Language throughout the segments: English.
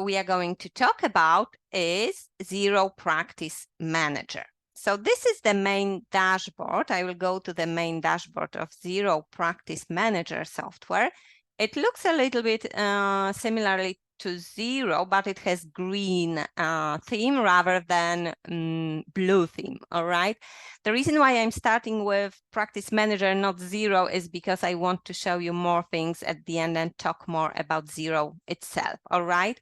we are going to talk about is XERO Practice Manager. So this is the main dashboard. I will go to the main dashboard of XERO Practice Manager software. It looks a little bit similarly to XERO, but it has green theme rather than blue theme, all right? The reason why I'm starting with Practice Manager, not XERO, is because I want to show you more things at the end and talk more about XERO itself, all right?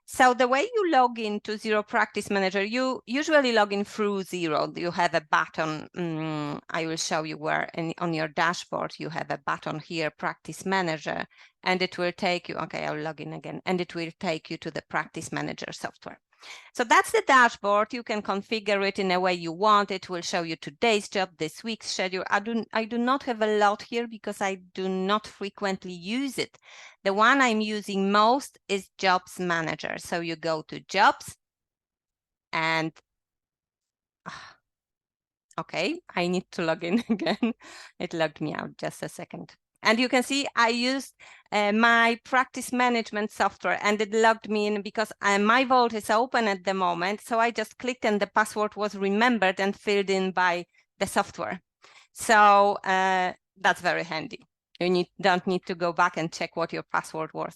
So the way you log into XERO Practice Manager, you usually log in through XERO. You have a button. I will show you where on your dashboard you have a button here, Practice Manager, and it will take you, okay, I'll log in again, and it will take you to the Practice Manager software. So that's the dashboard. You can configure it in a way you want. It will show you today's job, this week's schedule. I do not have a lot here because I do not frequently use it. The one I'm using most is Jobs Manager. So you go to Jobs and okay, I need to log in again. It logged me out, just a second. And you can see I used my practice management software and it logged me in because my vault is open at the moment. So I just clicked and the password was remembered and filled in by the software. So that's very handy. You don't need to go back and check what your password was.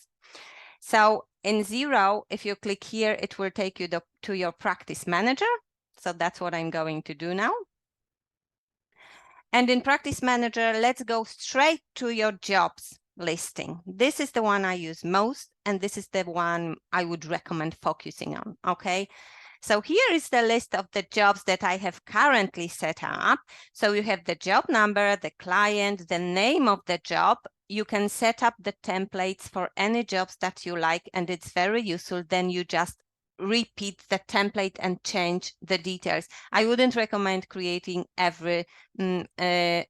So in XERO, if you click here, it will take you to your practice manager. So that's what I'm going to do now. And in Practice Manager, let's go straight to your jobs listing. This is the one I use most, and this is the one I would recommend focusing on, okay? So here is the list of the jobs that I have currently set up. So you have the job number, the client, the name of the job. You can set up the templates for any jobs that you like, and it's very useful. Then you just repeat the template and change the details. I wouldn't recommend creating a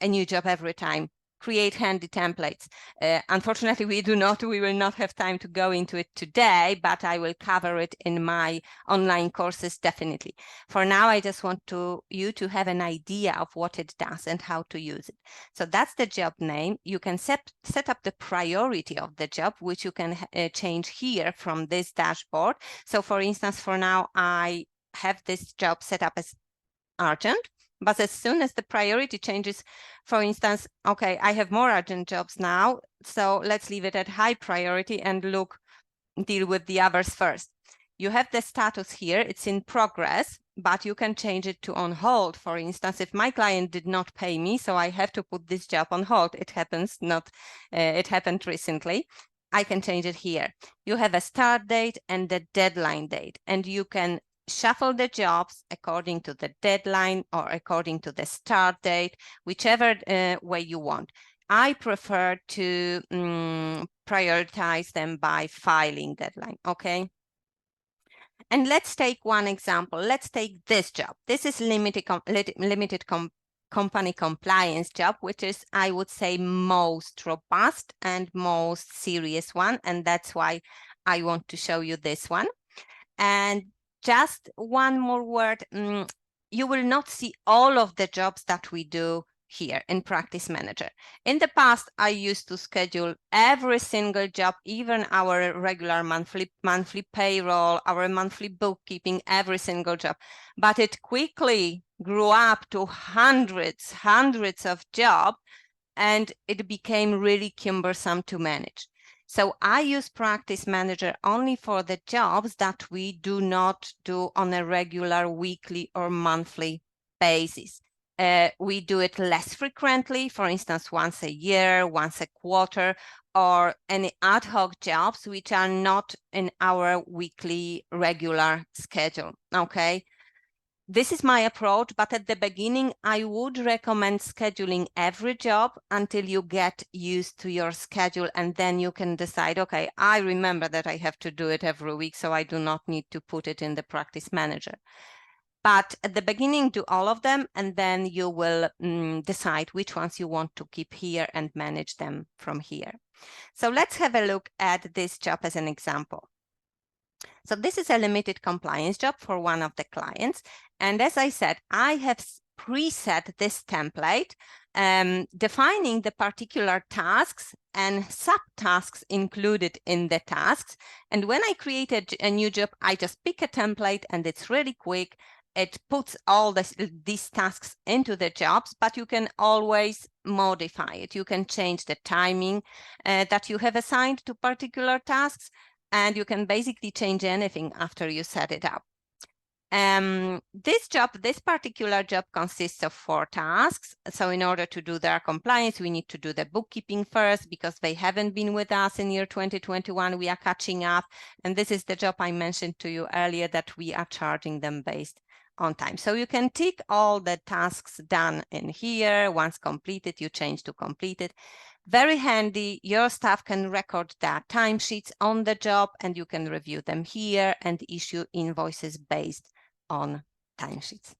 new job every time. Create handy templates. Unfortunately, we will not have time to go into it today, but I will cover it in my online courses definitely. For now, I just want you to have an idea of what it does and how to use it. So that's the job name. You can set up the priority of the job, which you can change here from this dashboard. So for instance, for now, I have this job set up as urgent. But as soon as the priority changes, for instance, okay, I have more urgent jobs now, so let's leave it at high priority and deal with the others first. You have the status here, it's in progress, but you can change it to on hold. For instance, if my client did not pay me, so I have to put this job on hold. It happened recently. I can change it here. You have a start date and the deadline date, and you can shuffle the jobs according to the deadline or according to the start date, whichever way you want. I prefer to prioritize them by filing deadline, okay? And let's take one example. Let's take this job. This is limited company compliance job, which is, I would say, most robust and most serious one. And that's why I want to show you this one. And just one more word, you will not see all of the jobs that we do here in Practice Manager. In the past, I used to schedule every single job, even our regular monthly payroll, our monthly bookkeeping, every single job. But it quickly grew up to hundreds of jobs, and it became really cumbersome to manage. So I use Practice Manager only for the jobs that we do not do on a regular weekly or monthly basis. We do it less frequently, for instance, once a year, once a quarter, or any ad hoc jobs which are not in our weekly regular schedule, okay? This is my approach, but at the beginning, I would recommend scheduling every job until you get used to your schedule, and then you can decide, okay, I remember that I have to do it every week, so I do not need to put it in the Practice Manager. But at the beginning, do all of them, and then you will decide which ones you want to keep here and manage them from here. So let's have a look at this job as an example. So this is a limited compliance job for one of the clients. And as I said, I have preset this template, defining the particular tasks and subtasks included in the tasks. And when I create a new job, I just pick a template and it's really quick. It puts all these tasks into the jobs, but you can always modify it. You can change the timing that you have assigned to particular tasks, and you can basically change anything after you set it up. This particular job consists of 4 tasks. So in order to do their compliance, we need to do the bookkeeping first because they haven't been with us in year 2021. We are catching up. And this is the job I mentioned to you earlier that we are charging them based on time. So you can tick all the tasks done in here. Once completed, you change to completed. Very handy. Your staff can record their timesheets on the job and you can review them here and issue invoices based on timesheets.